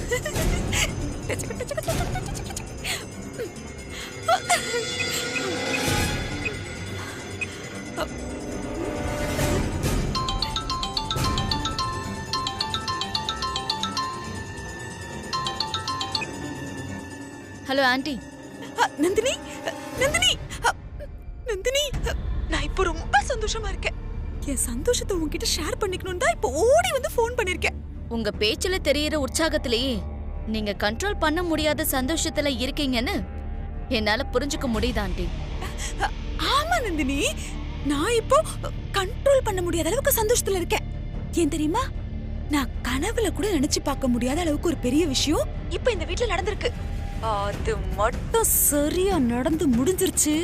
Hello aunty. Nandini, Nandini, Nandini, நான் இப்போ ரொம்ப சந்தோஷமா இருக்கேன். என் சந்தோஷத்தை உன்கிட்ட ஷேர் பண்ணிக்கணும் தான் இப்போ ஓடி வந்து ஃபோன் பண்ணிருக்கேன். உங்க பேச்சுல தெரியுற உற்சாகத்திலேயே நீங்க கண்ட்ரோல் பண்ண முடியாத சந்தோஷத்துல இருக்கீங்கன்னு என்னால புரிஞ்சுக்க முடியுது ஆண்டி. ஆமா நந்தினி, நான் இப்போ கண்ட்ரோல் பண்ண முடியாத அளவுக்கு சந்தோஷத்துல இருக்கேன். ஏன் தெரியுமா? நான் கனவுல கூட நினைச்சு பார்க்க முடியாத அளவுக்கு ஒரு பெரிய விஷயம் இப்போ இந்த வீட்ல நடந்திருக்கு. அது மட்டும் சரியா நடந்து முடிஞ்சிருச்சு.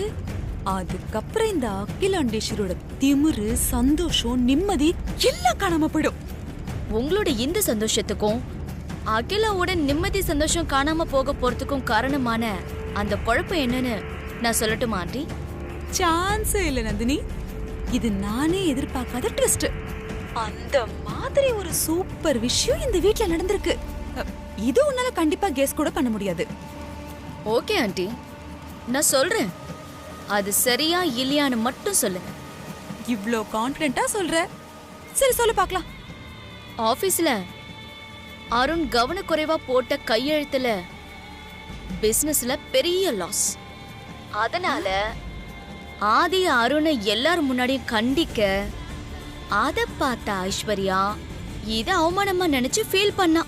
அதுக்கப்புறம் இந்த அகிலாண்டேஸ்வரோட திமிரு, சந்தோஷம், நிம்மதி எல்லாம் காணாம போயிடும். உங்களோட இந்த சந்தோஷத்துக்கும் அகிலாவோட நிம்மதி சந்தோஷம் காணாம போக போறதுக்கும் காரணமான அந்த குழப்பம் என்னன்னு நான் சொல்லட்டுமா ஆண்டி? சான்ஸே இல்ல நந்தினி, இது நானே எதிர்பார்க்காத ட்விஸ்ட். அந்த மாதிரி ஒரு சூப்பர் விஷயம் இந்த வீட்ல நடந்திருக்கு. இது உன்னால கண்டிப்பா கெஸ் கூட பண்ண முடியாது. ஓகே ஆண்டி, நான் சொல்றேன். அது சரியா இல்லையான்னு மட்டும் சொல்லுங்க. இவ்ளோ கான்ஃபிடென்ட்டா சொல்ற? சரி சொல்லு பார்க்கலாம். ஆபீஸ்ல அருண் கவனக்குறைவா போட்ட கையெழுத்துல பிசினஸ்ல பெரிய லாஸ். அதனால ஆதி அருணை எல்லாரும் முன்னாடியும் கண்டிக்க அத பார்த்த ஐஸ்வர்யா இத அவமானமா நினைச்சு ஃபீல் பண்ணா.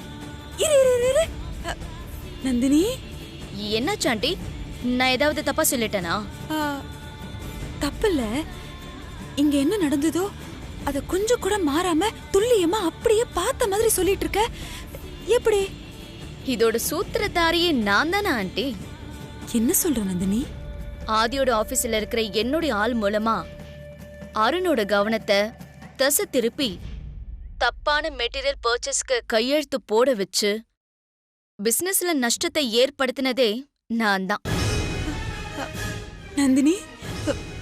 நந்தினி, என்னாச்சு ஆண்டி? நான் ஏதாவது தப்பா சொல்லிட்டேனா? தப்பில்ல. இங்க என்ன நடந்ததோ அத கொஞ்சம் கூட மாறாம துல்லியமா அப்படியே பார்த்த மாதிரி சொல்லிட்டு இருக்க. எப்படி? இதோட சூத்திரதாரியே நான் தானே ஆண்டி. என்ன சொல்ற நந்தினி? ஆதியோட ஆபீஸ்ல இருக்கிற என்னுடைய ஆள் மூலமா அருணோட கவனத்தை தசை திருப்பி தப்பான மெட்டீரியல் பர்ச்சேஸ்க்கு கையெழுத்து போட வச்சு பிசினஸ்ல நஷ்டத்தை ஏற்படுத்தினதே நான் தான். நந்தினி,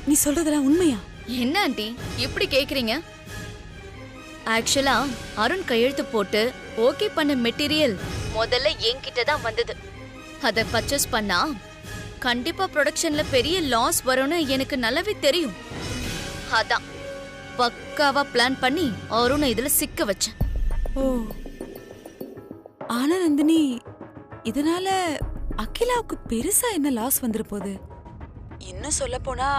நீ சொல்றதெல்லாம் உண்மையா? என்ன ஆண்டி இப்படி கேக்குறீங்க? ஆக்சுவலா அருண் கையெழுத்து போட்டு ஓகே பண்ண மெட்டீரியல் முதல்ல என்கிட்ட தான் வந்தது. அத பர்ச்சேஸ் பண்ணா கண்டிப்பா ப்ரொடக்ஷன்ல பெரிய லாஸ் வரும்னு எனக்கு நல்லாவே தெரியும். அதான் பக்காவா பிளான் பண்ணி அருணை இதுல சிக்க வச்சேன். ஓ, ஆனா நந்தினி, இதனால அகிலாவுக்கு பெருசா என்ன லாஸ் வந்துரு போகுது? இன்னும் சொல்ல போனா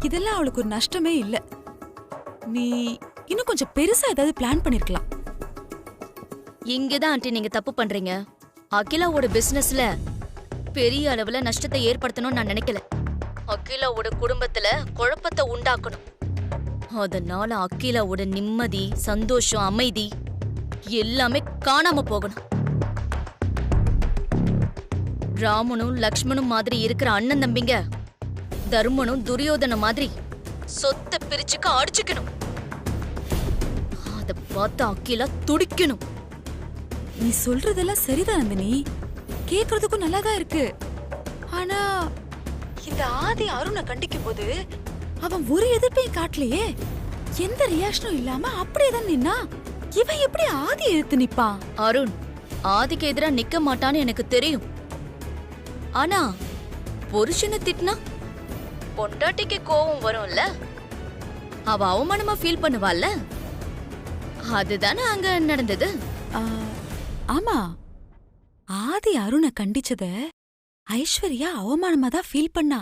இதெல்லாம் அவளுக்கு ஒரு நஷ்டமே இல்ல. நீ இன்னும் கொஞ்சம் பெருசா ஏதாவது பிளான் பண்ணிருக்கலாம். இங்கதான் ஆண்டி நீங்க தப்பு பண்றீங்க. அகிலாவோட பிசினஸ்ல பெரிய அளவுல நஷ்டத்தை ஏற்படுத்தணும்னு நான் நினைக்கல. அகிலாவோட குடும்பத்துல குழப்பத்தை உண்டாக்கணும். அதனால அகிலாவோட நிம்மதி, சந்தோஷம், அமைதி எல்லாமே காணாம போகணும். ராமனும் லக்ஷ்மணும் மாதிரி இருக்கிற அண்ணன் தம்பிங்க தர்மனும் துரியோதன மாதிரி சொத்தை பிரிச்சுக்க அடிச்சுக்கணும். அத பார்த்து அகிலா துடிக்கணும். நீ சொல்றதெல்லாம் சரிதான் நந்தினி, கேக்குறதுக்கும் நல்லாதான் இருக்கு. ஆனா இந்த ஆதி அருணை கண்டிக்கும் போது அவன் ஒரு எதிர்ப்பையும் காட்டலையே. எந்த ரியாக்ஷனும் இல்லாம அப்படியேதான் நின்னா. இவன் எப்படி ஆதி எதிர்த்து நிப்பான்? அருண் ஆதிக்கு எதிரா நிக்க மாட்டான்னு எனக்கு தெரியும். ஆனா புருஷனை திட்டினா பொண்டாட்டிக்கு கோவம் வரும்ல, அவ அவமானமா ஃபீல் பண்ணுவாள்ல. அதுதானே அங்க நடந்தது. ஆமா, ஆதி அருணை கண்டிச்சத ஐஸ்வர்யா அவமானமா தான் ஃபீல் பண்ணா.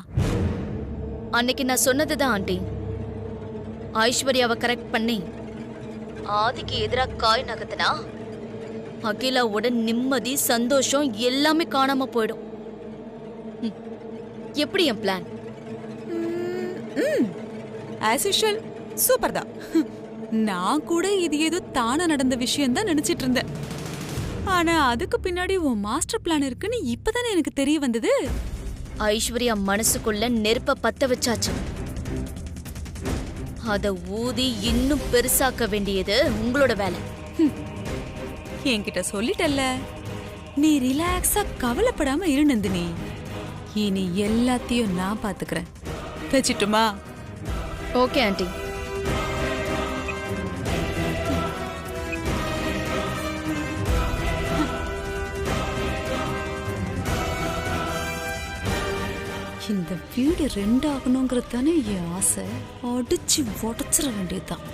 அன்னைக்கு நான் சொன்னதுதான் ஆண்டி. ஐஸ்வர்யாவை கரெக்ட் பண்ணி ஆதிக்கு எதிரா காய் நகர்த்தினா அகிலாவோட நிம்மதி, சந்தோஷம் எல்லாமே காணாம போயிடும். எப்படி என் பிளான்? ஆஸ் யூஷுவல் சூப்பர் தான். நான் கூட இது ஏதோ தானா நடந்த விஷயம் தான் நினைச்சிட்டு இருந்தேன். ஆனா அதுக்கு பின்னாடி உன் மாஸ்டர் பிளான் இருக்குன்னு இப்பதானே எனக்கு தெரிய வந்தது. ஐஸ்வர்யா மனசுக்குள்ள நெருப்ப பத்த வச்சாச்சு. அத ஊதி இன்னும் பெருசாக்க வேண்டியது உங்களோட வேலை. என்கிட்ட சொல்லிட்டல்ல, நீ ரிலாக்ஸா கவலைப்படாம இரு நந்தினி. இனி எல்லாத்தையும் நான் பாத்துக்கிறேன். வச்சிட்டுமா? Okay aunty. இந்த வீடு ரெண்டாகணுங்கிறது தானே என் ஆசை. அடிச்சு உடச்சிட வேண்டியதுதான்.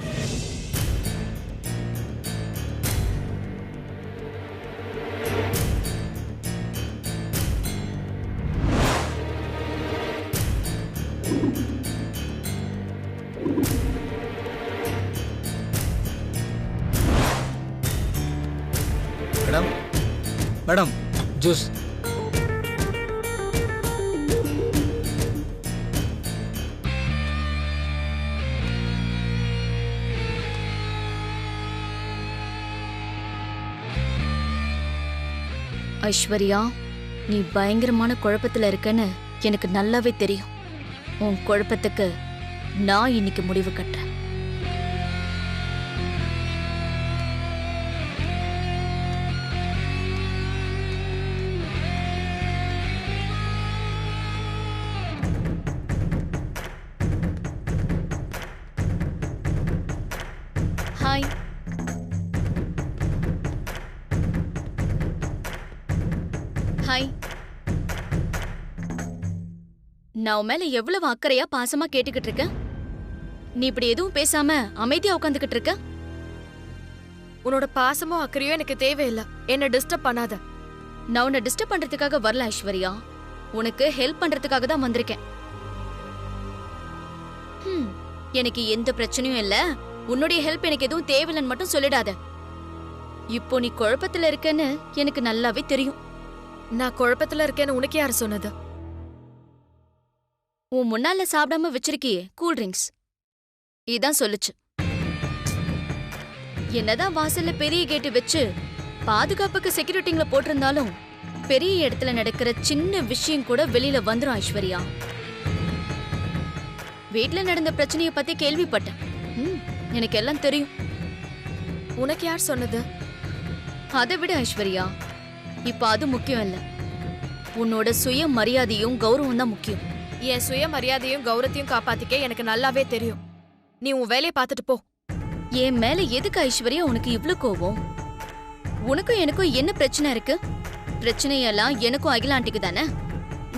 Madam madam juice. ஐஸ்வர்யா, நீ பயங்கரமான குழப்பத்துல இருக்கன்னு எனக்கு நல்லாவே தெரியும். உன் குழப்பத்துக்கு நான் இன்னைக்கு முடிவு கட்டுறேன். ஹாய். ஹாய். நான் உன் மேல எவ்வளவு அக்கறையா பாசமா கேட்டுக்கிட்டு இருக்கேன். நீ இப்படி எதுவும் பேசாம அமைதியா உட்காந்துக்கிட்டு இருக்க. உன்னோட பாசமோ அக்கறையோ எனக்கு தேவையில்லை. என்ன டிஸ்டர்ப் பண்ணாத. நான் உன்னை டிஸ்டர்ப் பண்றதுக்காக வரல ஐஸ்வர்யா, உனக்கு ஹெல்ப் பண்றதுக்காக தான் வந்திருக்கேன். எனக்கு எந்த பிரச்சனையும் இல்ல. உன்னுடைய ஹெல்ப் எனக்கு எதுவும் தேவையில்லைன்னு மட்டும் சொல்லிடாத. இப்போ நீ குழப்பத்துல இருக்கேன்னு எனக்கு நல்லாவே தெரியும். நான் குழப்பத்துல இருக்கேன்னு உனக்கு யார் சொன்னது? உன் முன்னால சாப்பிடாம வச்சிருக்கியே கூல் ட்ரிங்க்ஸ், இதான் சொல்லுச்சு. என்னதான் வாசல்ல பெரிய கேட்டு வச்சு பாதுகாப்புக்கு செக்யூரிட்டிங்கள போட்டிருந்தாலும் பெரிய இடத்துல நடக்கிற சின்ன விஷயம் கூட வெளியில வந்துரும் ஐஸ்வர்யா. வீட்ல நடந்த பிரச்சனைய பத்தி கேள்விப்பட்டேன். எனக்கு எல்லாம் தெரியும். உனக்கு யார் சொன்னது? அதை விட ஐஸ்வர்யா, இப்ப அது முக்கியம் இல்ல. உன்னோட சுய மரியாதையும் கௌரவம் தான் முக்கியம். என் சுய மரியாதையும் கௌரவத்தையும் காப்பாத்திக்க எனக்கு நல்லாவே தெரியும். நீ உன் வேலையை பார்த்துட்டு போ. என் மேல எதுக்கு ஐஸ்வர்யா உனக்கு இவ்ளோ கோவம்? உனக்கும் எனக்கும் என்ன பிரச்சனை இருக்கு? பிரச்சனையெல்லாம் எனக்கும் அகில ஆண்டிக்கு தானே.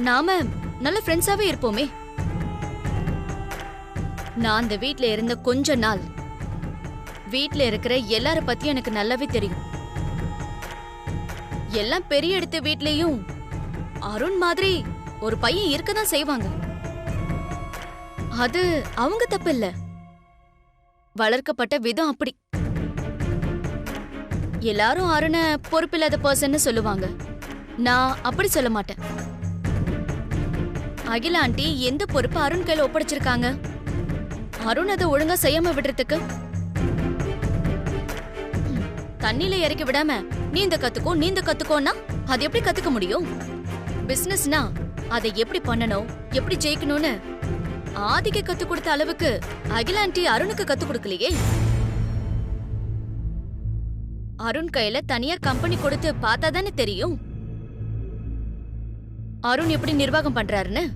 நாம நல்ல ஃப்ரெண்ட்ஸாவே இருப்போமே. நான் அந்த வீட்ல இருந்த கொஞ்ச நாள் வீட்ல இருக்கிற எல்லார பத்தியும் எனக்கு நல்லாவே தெரியும். எல்லாம் பெரிய இடத்து வீட்லயும் அருண் மாதிரி ஒரு பையன் இருக்கதான் செய்வாங்க. அது அவங்க தப்பு இல்ல, வளர்க்கப்பட்ட விதம் அப்படி. எல்லாரும் அருண பொறுப்பில்லாத பர்சன்னு சொல்லுவாங்க. நான் அப்படி சொல்ல மாட்டேன். அகில ஆண்டி எந்த பொறுப்பு அருண் கையில ஒப்படைச்சிருக்காங்க? அருண் அதை ஒழுங்கா செய்யாம விடுறதுக்கு தண்ணில இறக்கி விடாம நீந்த கத்துக்கோன்னா அது எப்படி கத்துக்க முடியும்? பிசினஸ்னா அதை எப்படி பண்ணணும், எப்படி ஜெயிக்கணும்னு ஆதிக்கு கத்து கொடுத்த அளவுக்கு அகில ஆண்டி அருணுக்கு கத்து கொடுக்கலையே. அருண் கையில தனியார் கம்பெனி கொடுத்து பார்த்தா தானே தெரியும் அருண் எப்படி நிர்வாகம் பண்றாருன்னு.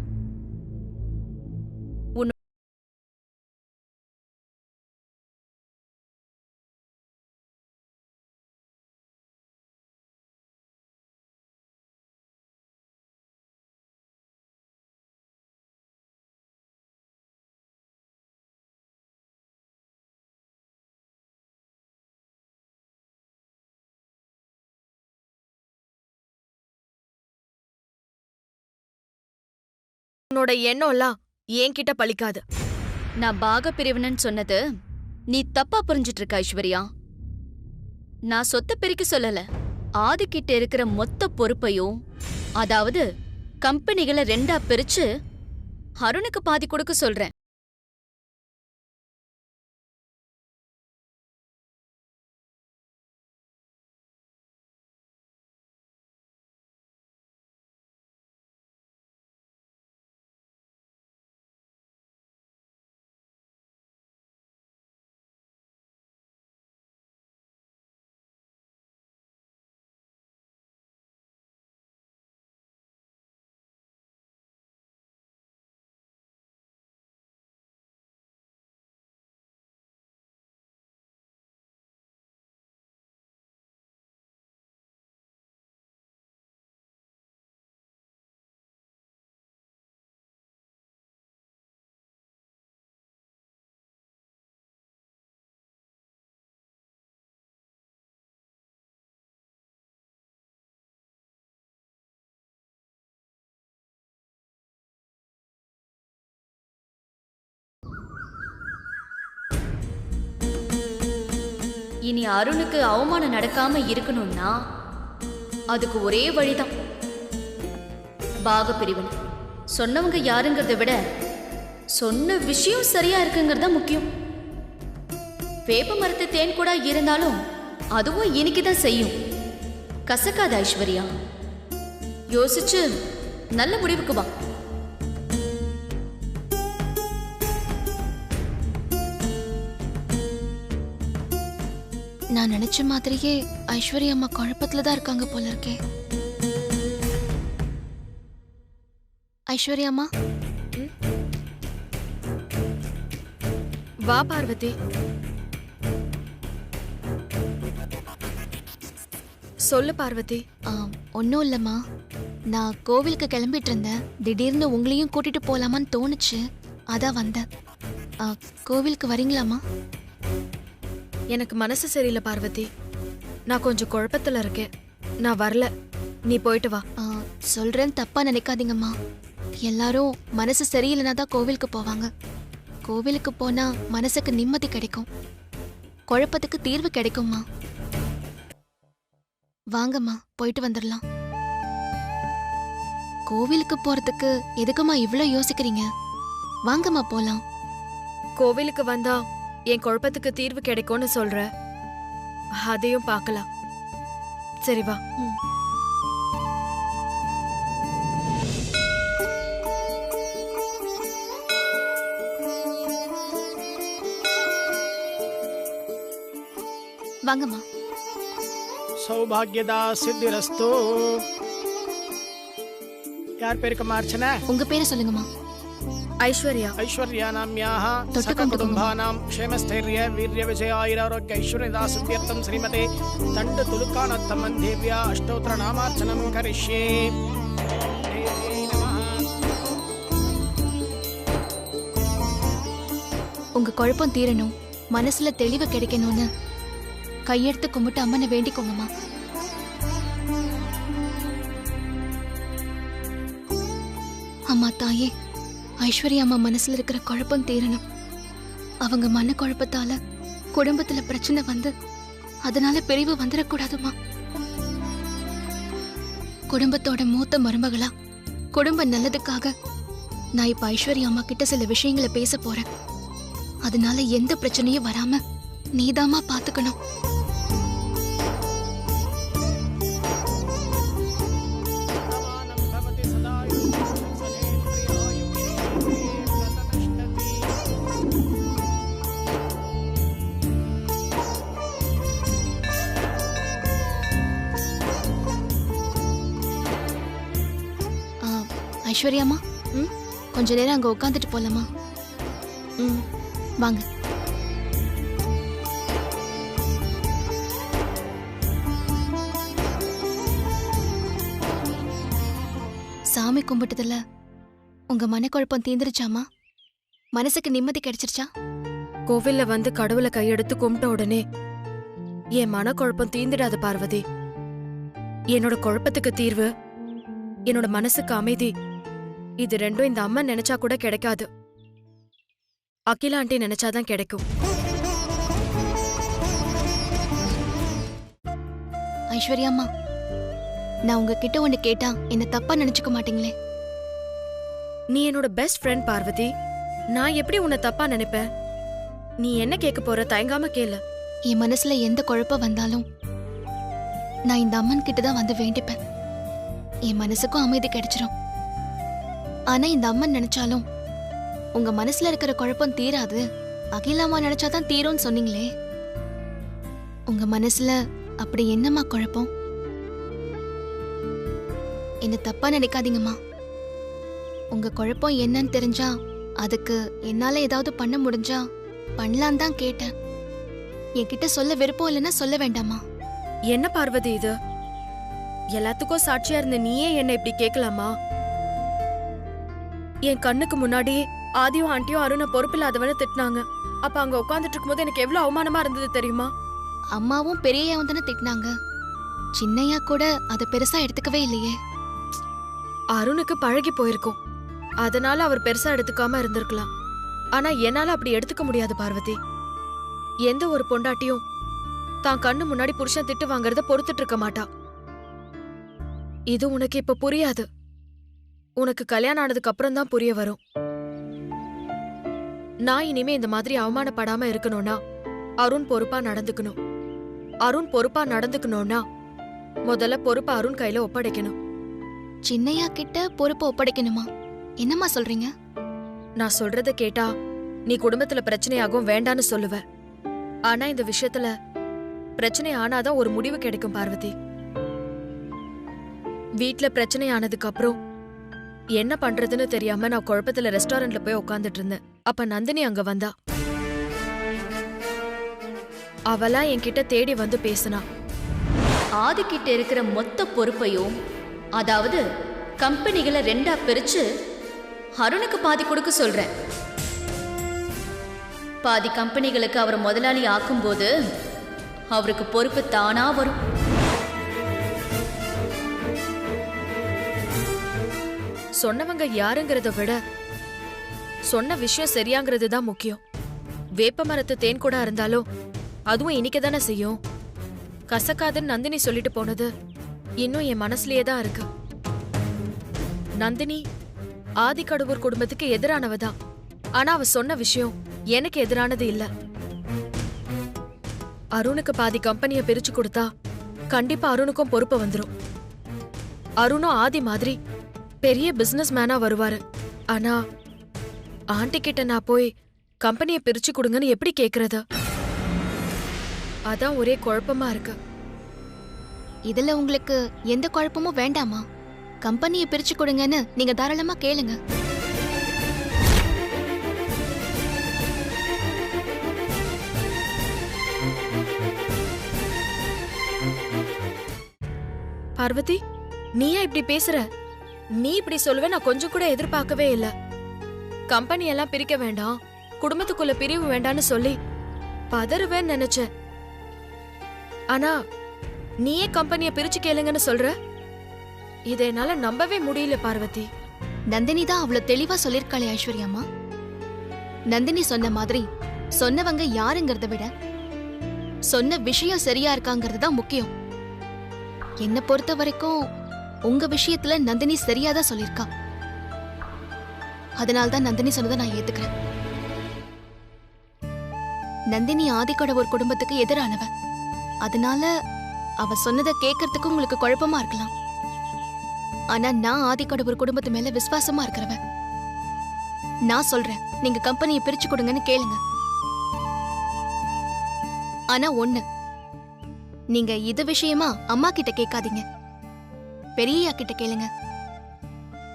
உன்னோட எண்ணம்லாம் என்கிட்ட பலிக்காது. நான் பாக பிரிவினன்னு சொன்னது நீ தப்பா புரிஞ்சிட்டு இருக்க ஐஸ்வர்யா. நான் சொத்தை பிரிக்க சொல்லல. ஆதிக்கிட்ட இருக்கிற மொத்த பொறுப்பையும், அதாவது கம்பெனிகளை ரெண்டா பிரிச்சு அருணுக்கு பாதி கொடுக்க சொல்றேன். இனி அருணுக்கு அவமானம் நடக்காம இருக்கணும்னா அதுக்கு ஒரே வழிதான், பாக பிரிவினை. சொன்னவங்க யாருங்கிறத விட சொன்ன விஷயம் சரியா இருக்குங்கிறது தான் முக்கியம். வேப்ப மரத்து தேன் கூட இருந்தாலும் அதுவும் இனிக்குதான் செய்யும், கசக்காத ஐஸ்வர்யா. யோசிச்சு நல்ல முடிவுக்கு வா. நான் நினைச்ச மாதிரியே ஐஸ்வர்யா அம்மா குழப்பத்துல தான் இருக்காங்க போல இருக்கே. ஐஸ்வர்யா அம்மா, வா பார்வதி. சொல்லு பார்வதி. ஒன்றும் இல்லைம்மா, நான் கோவிலுக்கு கிளம்பிட்டு இருந்தேன். திடீர்னு உங்களையும் கூட்டிட்டு போலாமான்னு தோணுச்சு, அதான் வந்தேன். கோவிலுக்கு வரீங்களாம்மா? எனக்கு மனசு சரியில்லை பார்வதி, நான் கொஞ்சம் குழப்பத்துல இருக்கேன். நான் வரல, நீ போயிட்டு வா. சொல்றேன், தப்பா நினைக்காதீங்கம்மா. எல்லாரும் மனசு சரியில்லைனா தான் கோவிலுக்கு போவாங்க. கோவிலுக்கு போனா மனசுக்கு நிம்மதி கிடைக்கும், குழப்பத்துக்கு தீர்வு கிடைக்கும்மா. வாங்கம்மா, போயிட்டு வந்துடலாம். கோவிலுக்கு போறதுக்கு எதுக்குமா இவ்ளோ யோசிக்கிறீங்க? வாங்கம்மா போலாம். கோவிலுக்கு வந்தா என் குழப்பத்துக்கு தீர்வு கிடைக்கும்னு சொல்ற, அதையும் பார்க்கலாம். சரி வா. வாங்கம்மா. சௌபாகியதா சித்திரஸ்து. யார் பேருக்குமா அர்ச்சனை? உங்க பேரை சொல்லுங்கம்மா. ஐஸ்வர்யா. ஐஸ்வர்யா நாம்யாஹ தொட்டு சகல குடும்பானாம் க்ஷேமஸ்தைர்ய வீர்ய விஜயாயிராரோக்ய ஐஸ்வர்யதா சித்தியர்த்தம் ஸ்ரீமதே தண்டு துலுக்கானத்தமன் தேவ்யா அஷ்டோத்திர நாமார்ச்சனம் கரிஷ்யே. உங்க குழப்பம் தீரணும், மனசுல தெளிவு கிடைக்கணும்னு கையெடுத்து கும்பிட்டு அம்மனை வேண்டிக்கோங்கம்மா. அம்மா தாயே, ஐஸ்வர்யா அம்மா மனசுல இருக்கிற குழப்பம் தீரணும். அவங்க மன குழப்பத்தால குடும்பத்துல பிரச்சனை வந்து அதனால பிரிவு வந்துடக்கூடாதுமா. குடும்பத்தோட மூத்த மருமகளா குடும்ப நல்லதுக்காக நான் இப்ப ஐஸ்வர்யா அம்மா கிட்ட சில விஷயங்களை பேச போறேன். அதனால எந்த பிரச்சனையும் வராம நீதாமா பாத்துக்கணும். ஐஸ்வர்யாமா, கொஞ்ச நேரம் அங்க உட்காந்துட்டு போலாமா? வாங்க. சாமி கும்பிட்டதுல உங்க மனக்குழப்பம் தீந்துருச்சாமா? மனசுக்கு நிம்மதி கிடைச்சிருச்சா? கோவில்ல வந்து கடவுளை கையெடுத்து கும்பிட்ட உடனே என் மனக்குழப்பம் தீந்துடாது பார்வதி. என்னோட குழப்பத்துக்கு தீர்வு, என்னோட மனசுக்கு அமைதி, இது ரெண்டும் இந்த அம்மா நினைச்சா கூட கிடைக்காது. அகிலா ஆண்டி நினைச்சாதான் கிடைக்கும். ஐஸ்வர்யாமா, நான் உங்ககிட்ட ஒண்ணு கேட்டா என்ன தப்பா நினைச்சுக்க மாட்டீங்களே? நீ என்னோட பெஸ்ட் ஃப்ரெண்ட் பார்வதி, நான் எப்படி உன்னை தப்பா நினைப்பேன்? நீ என்ன கேட்க போற? தயங்காம கேளு. என் மனசுல எந்த குழப்பம் வந்தாலும் நான் இந்த அம்மன் கிட்ட தான் வந்து வேண்டிப்பேன். என் மனசுக்கும் அமைதி கிடைச்சிரும். ஆனா இந்த அம்மன் நினைச்சாலும் உங்க மனசுல இருக்கிற குழப்பம் தீராது, அகிலாமா நினைச்சாதான் தீரும்னு சொன்னீங்களே. உங்க மனசுல அப்படி என்னம்மா குழப்பம்? என்ன தப்பா நினைக்காதீங்கம்மா. உங்க குழப்பம் என்னன்னு தெரிஞ்சா அதுக்கு என்னால ஏதாவது பண்ண முடிஞ்சா பண்ணலாம் தான் கேட்டேன். என்கிட்ட சொல்ல விருப்பம் இல்லைன்னா சொல்ல வேண்டாமா? என்ன பார்வதி இது? எல்லாத்துக்கும் சாட்சியா இருந்த நீயே என்ன இப்படி கேட்கலாமா? என் கண்ணுக்கு முன்னாடி ஆதியும் ஆண்டியும் அருணை பொறுப்பில்லாதவன திட்டினாங்க. அப்ப அங்க உட்காந்துட்டு இருக்கும்போது எனக்கு எவ்வளவு அவமானமா இருந்தது தெரியுமா? அம்மாவும் பெரியயாவும் தானே திட்டினாங்க. சின்னையா கூட அதை பெருசா எடுத்துக்கவே இல்லையே. அருணுக்கு பழகி போயிருக்கும், அதனால அவர் பெருசா எடுத்துக்காம இருந்திருக்கலாம். ஆனா என்னால அப்படி எடுத்துக்க முடியாது பார்வதி. எந்த ஒரு பொண்டாட்டியும் தான் கண்ணு முன்னாடி புருஷன் திட்டு வாங்குறத பொறுத்துட்டு இருக்க மாட்டா. இது உனக்கு இப்ப புரியாது. உனக்கு கல்யாணம் ஆனதுக்கு அப்புறம் தான் புரிய வரும். நான் இனிமே இந்த மாதிரி அவமானப்படாம இருக்கணும்னா அருண் பொறுப்பா நடந்துக்கணும். அருண் பொறுப்பா நடந்துக்கணும்னா முதல்ல பொறுப்பா அருண் கையில ஒப்படைக்கணும். சின்னையா கிட்ட பொறுப்பை ஒப்படைக்கணுமா? என்னம்மா சொல்றீங்க? நான் சொல்றத கேட்டா நீ குடும்பத்துல பிரச்சனையாகும் வேண்டான்னு சொல்லுவ. ஆனா இந்த விஷயத்துல பிரச்சனை ஆனாதான் ஒரு முடிவு கிடைக்கும் பார்வதி. வீட்ல பிரச்சனை ஆனதுக்கு அப்புறம் என்ன பண்றதுன்னு தெரியாம நான் குழப்பத்துல ரெஸ்டாரண்ட்ல போய் உட்கார்ந்துட்டு இருந்தேன். அப்ப நந்தினி அங்க வந்தா. அவளா என்கிட்ட தேடி வந்து பேசினா. ஆதிக்கிட்ட இருக்கிற மொத்த பொறுப்பையும், அதாவது கம்பெனிகளை 2ஆ பிரிச்சு அருணுக்கு பாதி கொடுக்க சொல்றேன். பாதி கம்பெனிகளுக்கு அவர் முதலாளி ஆக்கும்போது அவருக்கு பொறுப்பு தானா வரும். சொன்னவங்க யாருங்கிறத விட சொன்ன விஷயம் சரியாங்கிறது தான் முக்கியம். வேப்ப மரத்து தேன் கூட இருந்தாலும் அதுவும் இனிக்கதானே செய்யும். கசக்காதுன்னு நந்தினி சொல்லிட்டு போனது இன்னும் என் மனசுலயே தான் இருக்கு. நந்தினி ஆதிக்கடவுர் குடும்பத்துக்கு எதிரானவதான். ஆனா அவ சொன்ன விஷயம் எனக்கு எதிரானது இல்ல. அருணுக்கு பாதி கம்பெனியை பிரிச்சு கொடுத்தா கண்டிப்பா அருணுக்கும் பொறுப்பு வந்துரும். அருணும் ஆதி மாதிரி பெரிய பிசினஸ் மேனா வருவாரு. ஆனா ஆண்டி கிட்ட நான் போய் கம்பெனியை பிரிச்சு கொடுங்கன்னு எப்படி கேக்குறது? அதான் ஒரே குழப்பமா இருக்கு. இதுல உங்களுக்கு எந்த குழப்பமும் வேண்டாமா? கம்பெனியை பிரிச்சு கொடுங்கன்னு நீங்க தாராளமா கேளுங்க. பார்வதி, நீயா இப்படி பேசுற? நீ இப்படி சொல்லுவ நான் கொஞ்சம் கூட எதிர்பார்க்கவே இல்ல. கம்பெனி எல்லாம் பிரிக்க வேண்டாம், குடும்பத்துக்குள்ள பிரிவு வேண்டான்னு சொல்லி பதறுவேன்னு நினைச்சேன். ஆனா நீயே கம்பெனியை பிரிச்சு கேளுங்கன்னு சொல்ற? இதை என்னால நம்பவே முடியல பார்வதி. நந்தினி தான் அவ்வளவு தெளிவா சொல்லிருக்காளே ஐஸ்வர்யாமா. நந்தினி சொன்ன மாதிரி சொன்னவங்க யாருங்கிறத விட சொன்ன விஷயம் சரியா இருக்காங்கிறது தான் முக்கியம். என்ன பொறுத்த வரைக்கும் உங்க விஷயத்துல நந்தினி சரியாதான் சொல்லிருக்கா. அதனால்தான் நந்தினி சொன்னதை நான் ஏத்துக்கிறேன். நந்தினி ஆதிக்கடவுர் குடும்பத்துக்கு எதிரானவ. அதனால அவ சொன்னதை கேட்கறதுக்கு உங்களுக்கு குழப்பமா இருக்கலாம். ஆனா நான் ஆதிக்கடவுர் குடும்பத்து மேல விசுவாசமா இருக்கிறவ. நான் சொல்றேன், நீங்க கம்பெனியை பிரிச்சு கொடுங்கன்னு கேளுங்க. ஆனா ஒண்ணு, நீங்க இது விஷயமா அம்மா கிட்ட கேட்காதீங்க, பெரியய்யா கிட்ட கேளுங்க.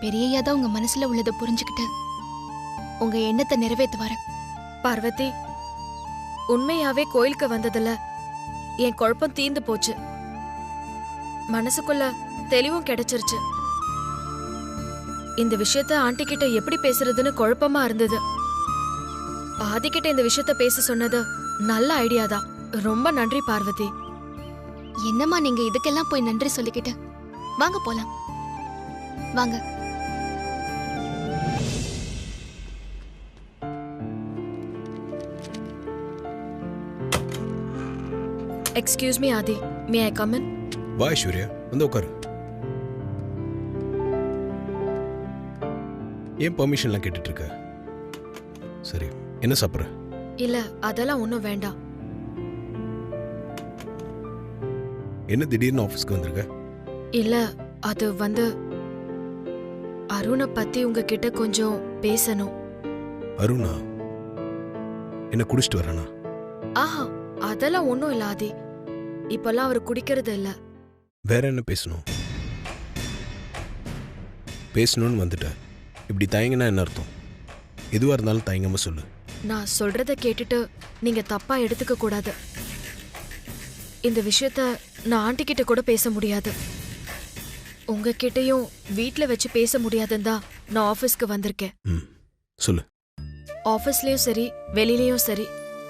பெரியய்யா தான் உங்க மனசுல உள்ளதை புரிஞ்சுக்கிட்டு உங்க எண்ணத்தை நிறைவேற்றுவாரு. பார்வதி, உண்மையாவே கோயிலுக்கு வந்ததுல என் குழப்பம் தீர்ந்து போச்சு. மனசுக்குள்ள தெளிவும் கிடைச்சிருச்சு. இந்த விஷயத்த ஆண்டி கிட்ட எப்படி பேசுறதுன்னு குழப்பமா இருந்தது. ஆதி கிட்ட இந்த விஷயத்த பேச சொன்னது நல்ல ஐடியா தான். ரொம்ப நன்றி பார்வதி. என்னம்மா நீங்க இதுக்கெல்லாம் போய் நன்றி சொல்லிக்கிட்டு? வாங்க போலாம், வாங்க. Excuse me Adhi, may I come in? வா ஐஸ்வர்யா, வந்து உட்காரு. ஏன் பெர்மிஷன்லாம் கேட்டுட்டு இருக்க? சரி, என்ன சாப்பிட்ற? இல்ல அதெல்லாம் ஒன்றும் வேண்டாம். என்ன திடீர்னு ஆஃபீஸ்க்கு வந்திருக்க? இல்ல அது வந்து அருணை பத்தி உங்ககிட்ட கொஞ்சம் பேசணும். அருணா? என்ன குடிச்சிட்டு வரானா? ஆஹா, அதெல்லாம் ஒன்றும் இல்ல ஆதி. இப்பெல்லாம் அவர் குடிக்கிறது இல்ல. வேற என்ன பேசணும்? பேசணும்னு வந்துட்ட, இப்படி தயங்கினா என்ன அர்த்தம்? எதுவாக இருந்தாலும் தயங்காம சொல்லு. நான் சொல்றத கேட்டுட்டு நீங்க தப்பா எடுத்துக்க கூடாது. இந்த விஷயத்த நான் ஆண்டி கிட்ட கூட பேச முடியாது, உங்ககிட்டயும் வீட்ல வச்சு பேச முடியாதுன்னு தான் நான் ஆபீஸ்க்கு வந்திருக்கேன். சொல்லு. ஆபீஸ்லயும் சரி வெளியிலயும் சரி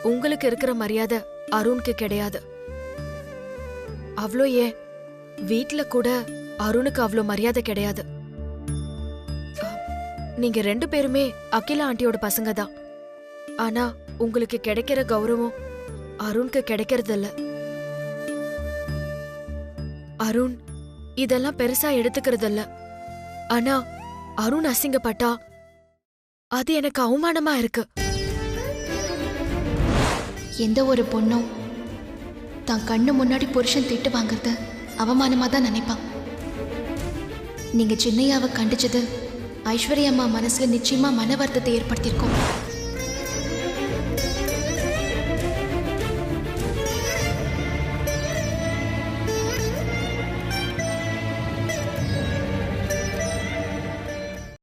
உங்களுக்கு இருக்கிற மரியாதை அருணுக்கு கிடையாது. அவ்வளோ ஏன் வீட்ல கூட அருணுக்கு அவ்வளோ மரியாதை கிடையாது. நீங்க 2 பேருமே அகிலா ஆண்டியோட பசங்க தான். ஆனா உங்களுக்கு கிடைக்கிற கௌரவம் அருணுக்கு கிடைக்கிறது இல்ல. அருண் இதெல்லாம் பெருசா எடுத்துக்கிறதில்ல. ஆனா அருண் அசிங்கப்பட்டா அது எனக்கு அவமானமா இருக்கு. எந்த ஒரு பொண்ணும் தான் கண்ணு முன்னாடி புருஷன் திட்டு வாங்குறது அவமானமா தான் நினைப்பான். நீங்க சின்னையாவை கண்டிச்சது ஐஸ்வர்யா அம்மா மனசுல நிச்சயமா மன வருத்தத்தை ஏற்படுத்தியிருக்கோம்.